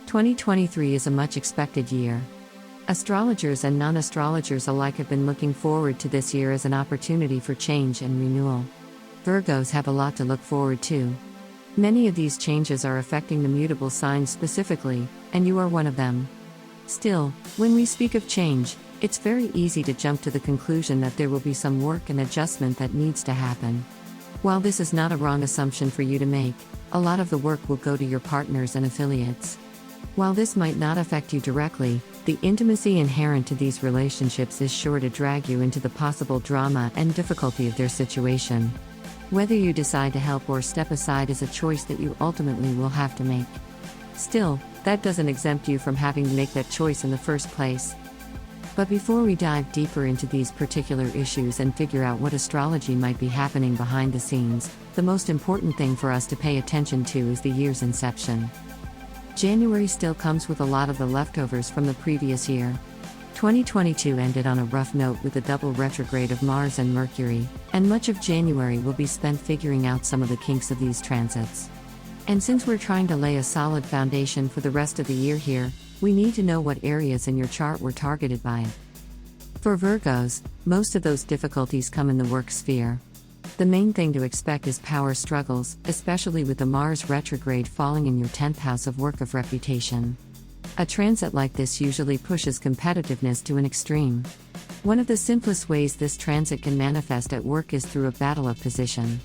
2023 is a much expected year. Astrologers and non-astrologers alike have been looking forward to this year as an opportunity for change and renewal. Virgos have a lot to look forward to. Many of these changes are affecting the mutable signs specifically, and you are one of them. Still, when we speak of change, it's very easy to jump to the conclusion that there will be some work and adjustment that needs to happen. While this is not a wrong assumption for you to make, a lot of the work will go to your partners and affiliates. While this might not affect you directly, the intimacy inherent to these relationships is sure to drag you into the possible drama and difficulty of their situation. Whether you decide to help or step aside is a choice that you ultimately will have to make. Still, that doesn't exempt you from having to make that choice in the first place. But before we dive deeper into these particular issues and figure out what astrology might be happening behind the scenes, the most important thing for us to pay attention to is the year's inception. January still comes with a lot of the leftovers from the previous year. 2022 ended on a rough note with a double retrograde of Mars and Mercury, and much of January will be spent figuring out some of the kinks of these transits. And since we're trying to lay a solid foundation for the rest of the year here, we need to know what areas in your chart were targeted by it. For Virgos, most of those difficulties come in the work sphere. The main thing to expect is power struggles, especially with the Mars retrograde falling in your 10th house of work of reputation. A transit like this usually pushes competitiveness to an extreme. One of the simplest ways this transit can manifest at work is through a battle of position.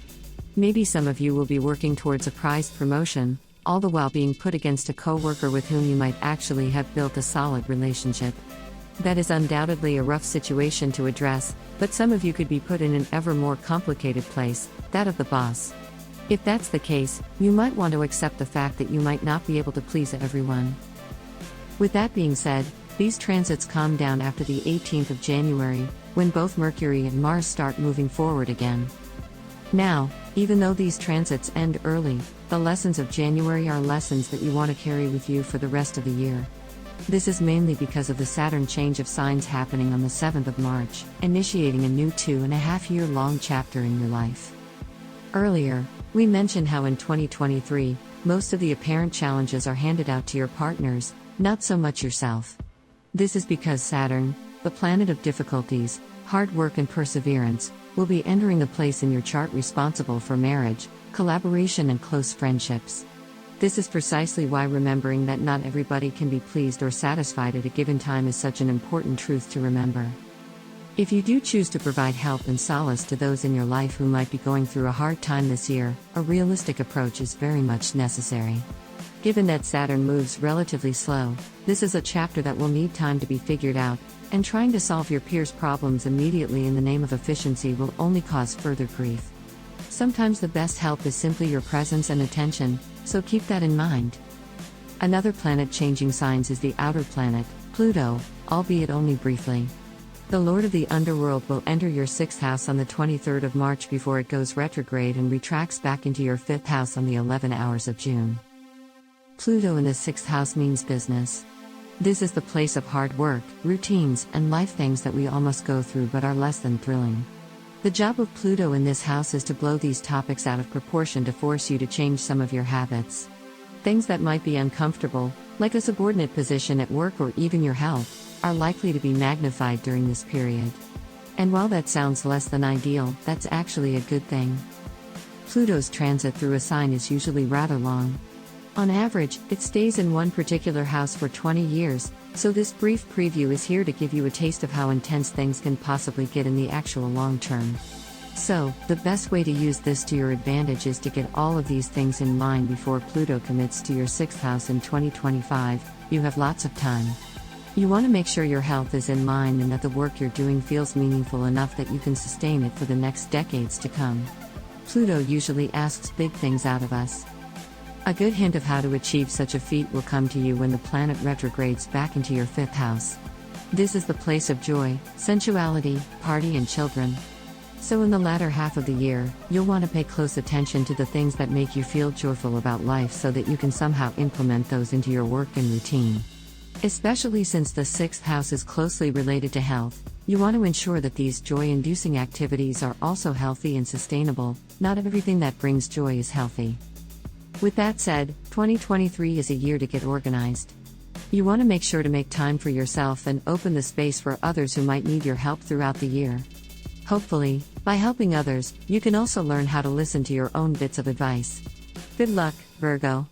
Maybe some of you will be working towards a prized promotion, all the while being put against a coworker with whom you might actually have built a solid relationship. That is undoubtedly a rough situation to address, but some of you could be put in an ever more complicated place, that of the boss. If that's the case, you might want to accept the fact that you might not be able to please everyone. With that being said, these transits calm down after the 18th of January, when both Mercury and Mars start moving forward again. Now, even though these transits end early, the lessons of January are lessons that you want to carry with you for the rest of the year. This is mainly because of the Saturn change of signs happening on the 7th of March, initiating a new 2.5-year-long chapter in your life. Earlier, we mentioned how in 2023, most of the apparent challenges are handed out to your partners, not so much yourself. This is because Saturn, the planet of difficulties, hard work and perseverance, will be entering the place in your chart responsible for marriage, collaboration and close friendships. This is precisely why remembering that not everybody can be pleased or satisfied at a given time is such an important truth to remember. If you do choose to provide help and solace to those in your life who might be going through a hard time this year, a realistic approach is very much necessary. Given that Saturn moves relatively slow, this is a chapter that will need time to be figured out, and trying to solve your peers' problems immediately in the name of efficiency will only cause further grief. Sometimes the best help is simply your presence and attention, so keep that in mind. Another planet changing signs is the outer planet, Pluto, albeit only briefly. The Lord of the Underworld will enter your 6th house on the 23rd of March before it goes retrograde and retracts back into your 5th house on the 11 hours of June. Pluto in the 6th house means business. This is the place of hard work, routines, and life things that we all must go through but are less than thrilling. The job of Pluto in this house is to blow these topics out of proportion to force you to change some of your habits. Things that might be uncomfortable, like a subordinate position at work or even your health, are likely to be magnified during this period. And while that sounds less than ideal, that's actually a good thing. Pluto's transit through a sign is usually rather long. On average, it stays in one particular house for 20 years, so this brief preview is here to give you a taste of how intense things can possibly get in the actual long term. So, the best way to use this to your advantage is to get all of these things in mind before Pluto commits to your 6th house in 2025. You have lots of time. You want to make sure your health is in line and that the work you're doing feels meaningful enough that you can sustain it for the next decades to come. Pluto usually asks big things out of us. A good hint of how to achieve such a feat will come to you when the planet retrogrades back into your 5th house. This is the place of joy, sensuality, party and children. So in the latter half of the year, you'll want to pay close attention to the things that make you feel joyful about life so that you can somehow implement those into your work and routine. Especially since the 6th house is closely related to health, you want to ensure that these joy-inducing activities are also healthy and sustainable. Not everything that brings joy is healthy. With that said, 2023 is a year to get organized. You want to make sure to make time for yourself and open the space for others who might need your help throughout the year. Hopefully, by helping others, you can also learn how to listen to your own bits of advice. Good luck, Virgo.